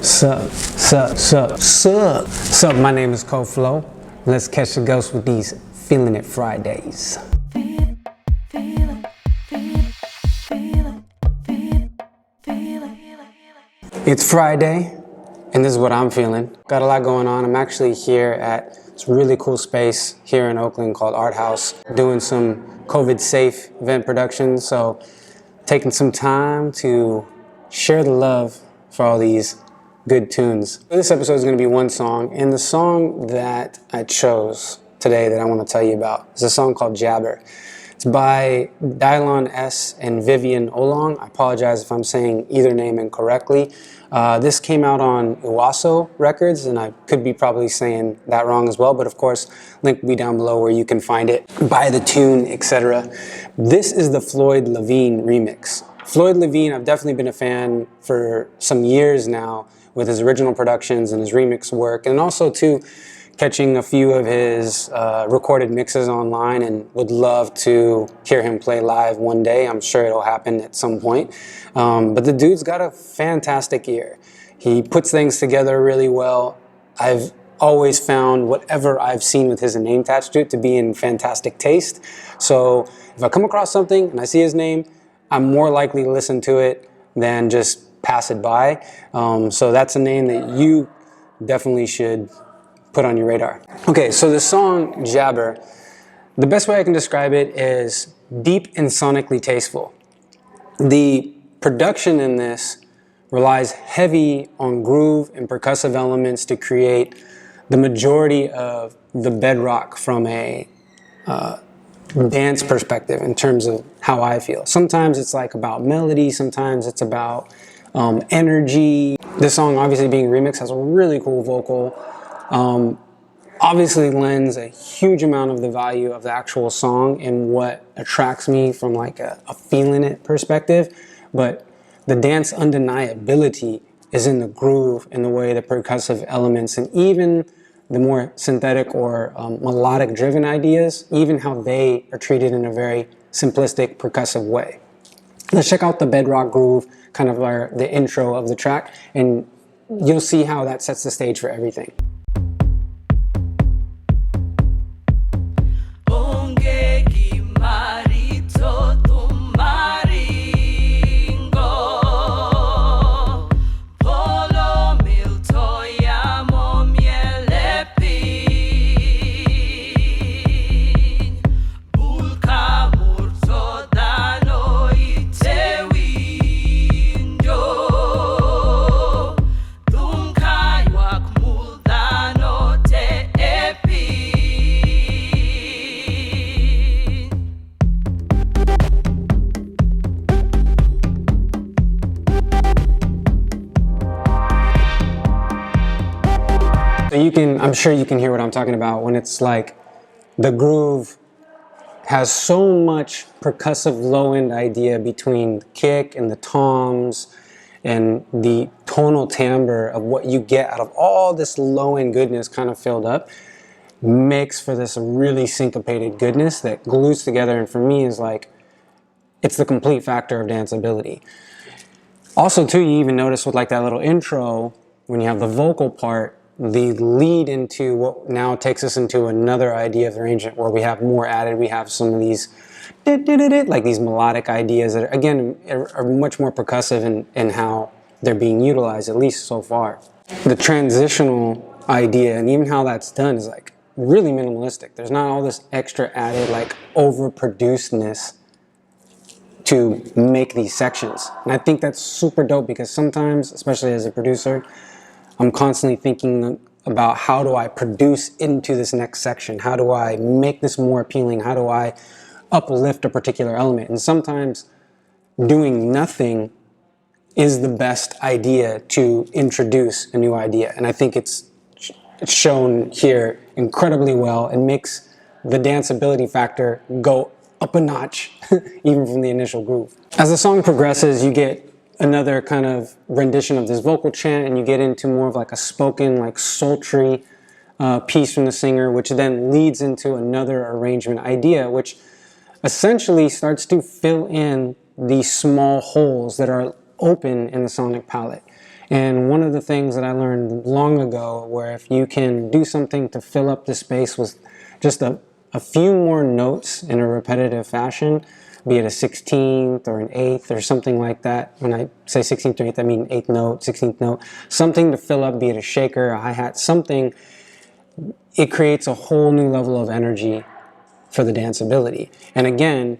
Sup, my name is Coflo. Let's catch the ghost with these Feelin' It Fridays. It's Friday, and this is what I'm feeling. Got a lot going on. I'm actually here at this really cool space here in Oakland called Art House, doing some COVID-safe event production, so taking some time to share the love for all these good tunes. This episode is going to be one song, and the song that I chose today that I want to tell you about is a song called JABER. It's by Dylan S. and Vivian Olang. I apologize if I'm saying either name incorrectly. This came out on Owasso Records, and I could be probably saying that wrong as well, but of course, link will be down below where you can find it, buy the tune, etc. This is the Floyd Lavin remix. Floyd Lavin, I've definitely been a fan for some years now with his original productions and his remix work, and also too, catching a few of his recorded mixes online, and would love to hear him play live one day. I'm sure it'll happen at some point. But the dude's got a fantastic ear. He puts things together really well. I've always found whatever I've seen with his name attached to it to be in fantastic taste. So if I come across something and I see his name, I'm more likely to listen to it than just pass it by. So that's a name that you definitely should put on your radar. Okay, so the song JABER, the best way I can describe it is deep and sonically tasteful. The production in this relies heavy on groove and percussive elements to create the majority of the bedrock from a dance perspective in terms of how I feel. Sometimes it's like about melody, sometimes it's about energy. This song, obviously being remixed, has a really cool vocal. Obviously lends a huge amount of the value of the actual song and what attracts me from like a feeling it perspective, but the dance undeniability is in the groove and the way the percussive elements and even the more synthetic or melodic driven ideas, even how they are treated in a very simplistic percussive way. Let's check out the bedrock groove, kind of the intro of the track, and you'll see how that sets the stage for everything. I'm sure you can hear what I'm talking about when it's like the groove has so much percussive low-end idea between the kick and the toms and the tonal timbre of what you get out of all this low-end goodness kind of filled up makes for this really syncopated goodness that glues together, and for me is like, it's the complete factor of danceability. Also too, you even notice with like that little intro, when you have the vocal part, the lead into what now takes us into another idea of the arrangement where we have more added. We have some of these like these melodic ideas that again are much more percussive in how they're being utilized, at least so far. The transitional idea and even how that's done is like really minimalistic. There's not all this extra added like overproducedness to make these sections, and I think that's super dope because sometimes, especially as a producer, I'm constantly thinking about how do I produce into this next section? How do I make this more appealing? How do I uplift a particular element? And sometimes doing nothing is the best idea to introduce a new idea. And I think it's shown here incredibly well and makes the danceability factor go up a notch, even from the initial groove. As the song progresses, you get another kind of rendition of this vocal chant, and you get into more of like a spoken, like sultry piece from the singer, which then leads into another arrangement idea, which essentially starts to fill in these small holes that are open in the sonic palette. And one of the things that I learned long ago, where if you can do something to fill up the space with just a few more notes in a repetitive fashion, be it a 16th or an 8th or something like that. When I say 16th or 8th, I mean 8th note, 16th note, something to fill up, be it a shaker, a hi-hat, something. It creates a whole new level of energy for the danceability. And again,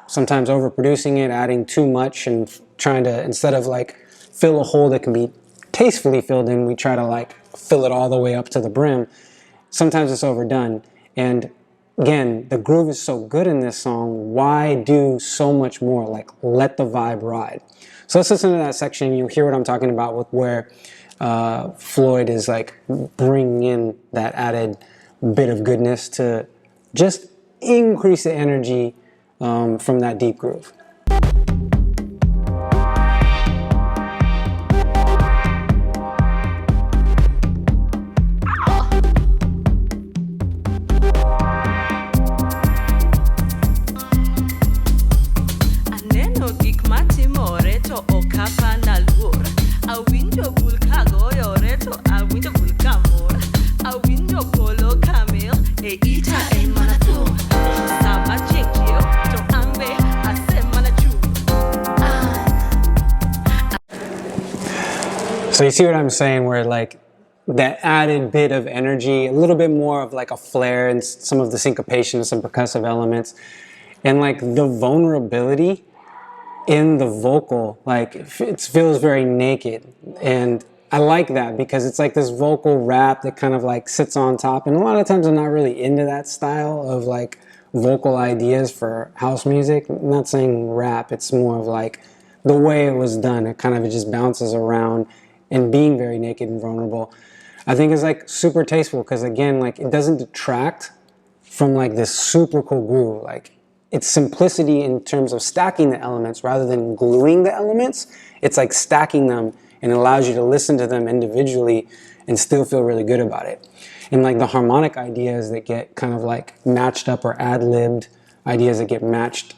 sometimes overproducing it, adding too much and trying to, instead of like fill a hole that can be tastefully filled in, we try to like fill it all the way up to the brim. Sometimes it's overdone. And again, the groove is so good in this song, why do so much more? Like, let the vibe ride. So let's listen to that section. You'll hear what I'm talking about with where Floyd is like bringing in that added bit of goodness to just increase the energy from that deep groove. So you see what I'm saying, where like that added bit of energy, a little bit more of like a flair and some of the syncopation and some percussive elements, and like the vulnerability in the vocal, like it feels very naked. And I like that because it's like this vocal rap that kind of like sits on top. And a lot of times I'm not really into that style of like vocal ideas for house music. I'm not saying rap, it's more of like the way it was done. It kind of just bounces around and being very naked and vulnerable, I think is like super tasteful because again, like it doesn't detract from like this super cool groove. Like it's simplicity in terms of stacking the elements rather than gluing the elements. It's like stacking them and it allows you to listen to them individually and still feel really good about it. And like the harmonic ideas that get kind of like matched up or ad-libbed ideas that get matched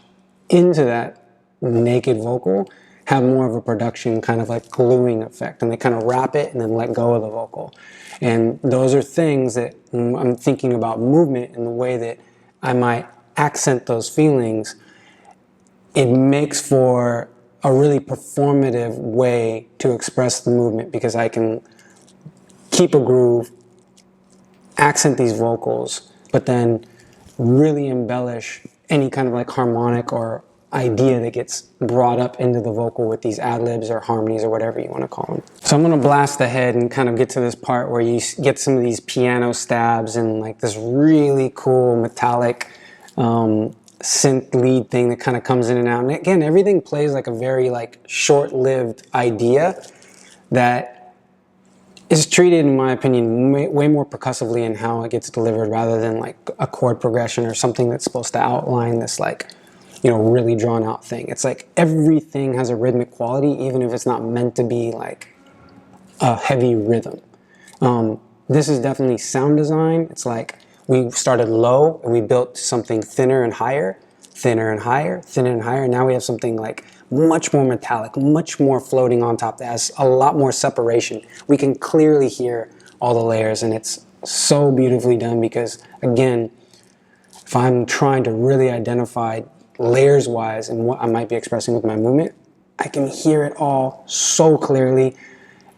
into that naked vocal have more of a production kind of like gluing effect, and they kind of wrap it and then let go of the vocal. And those are things that I'm thinking about movement and the way that I might accent those feelings. It makes for a really performative way to express the movement because I can keep a groove, accent these vocals, but then really embellish any kind of like harmonic or idea that gets brought up into the vocal with these ad-libs or harmonies or whatever you want to call them. So I'm going to blast ahead and kind of get to this part where you get some of these piano stabs and like this really cool metallic synth lead thing that kind of comes in and out. And again, everything plays like a very like short-lived idea that is treated, in my opinion, way more percussively in how it gets delivered rather than like a chord progression or something that's supposed to outline this like, you know, really drawn out thing. It's like everything has a rhythmic quality, even if it's not meant to be like a heavy rhythm. This is definitely sound design. It's like we started low and we built something thinner and higher, thinner and higher, thinner and higher. Now we have something like much more metallic, much more floating on top that has a lot more separation. We can clearly hear all the layers, and it's so beautifully done because, again, if I'm trying to really identify layers wise and what I might be expressing with my movement, I can hear it all so clearly,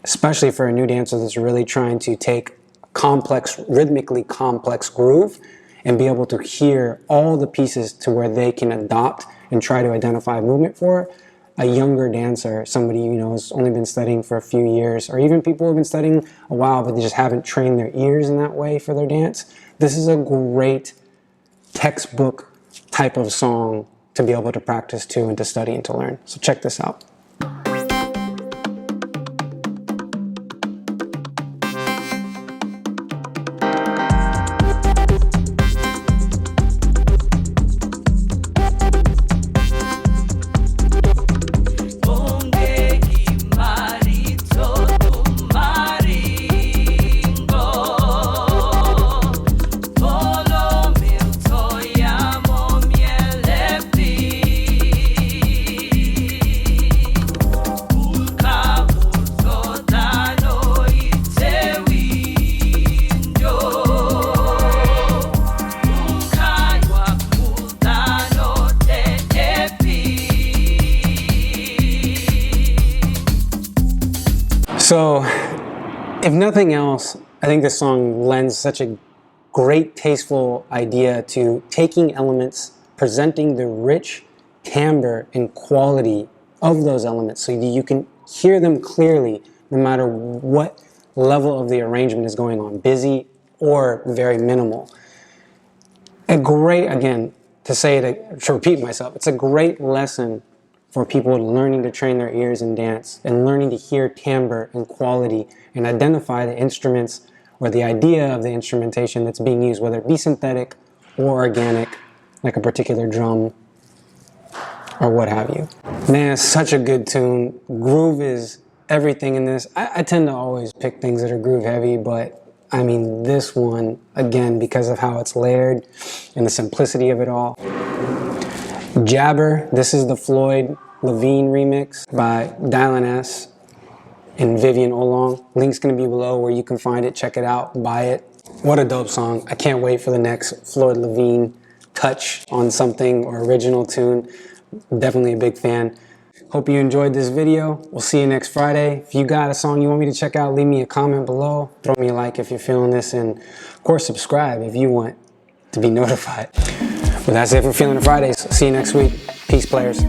especially for a new dancer that's really trying to take complex, rhythmically complex groove and be able to hear all the pieces to where they can adopt and try to identify movement for. A younger dancer, somebody, you know, has only been studying for a few years, or even people who have been studying a while but they just haven't trained their ears in that way for their dance. This is a great textbook type of song to be able to practice to and to study and to learn. So check this out. So, if nothing else, I think this song lends such a great, tasteful idea to taking elements, presenting the rich timbre and quality of those elements so that you can hear them clearly no matter what level of the arrangement is going on, busy or very minimal. A great, again, to repeat myself, it's a great lesson for people learning to train their ears in dance and learning to hear timbre and quality and identify the instruments or the idea of the instrumentation that's being used, whether it be synthetic or organic, like a particular drum or what have you. Man, it's such a good tune. Groove is everything in this. I tend to always pick things that are groove heavy, but I mean this one, again, because of how it's layered and the simplicity of it all. JABER, this is the Floyd Lavin remix by Dylan S. and Vivian Olang. Link's gonna be below where you can find it, check it out, buy it. What a dope song. I can't wait for the next Floyd Lavin touch on something or original tune. Definitely a big fan. Hope you enjoyed this video. We'll see you next Friday. If you got a song you want me to check out, leave me a comment below. Throw me a like if you're feeling this, and of course subscribe if you want to be notified. But that's it for Feelin Fridays. See you next week. Peace, players.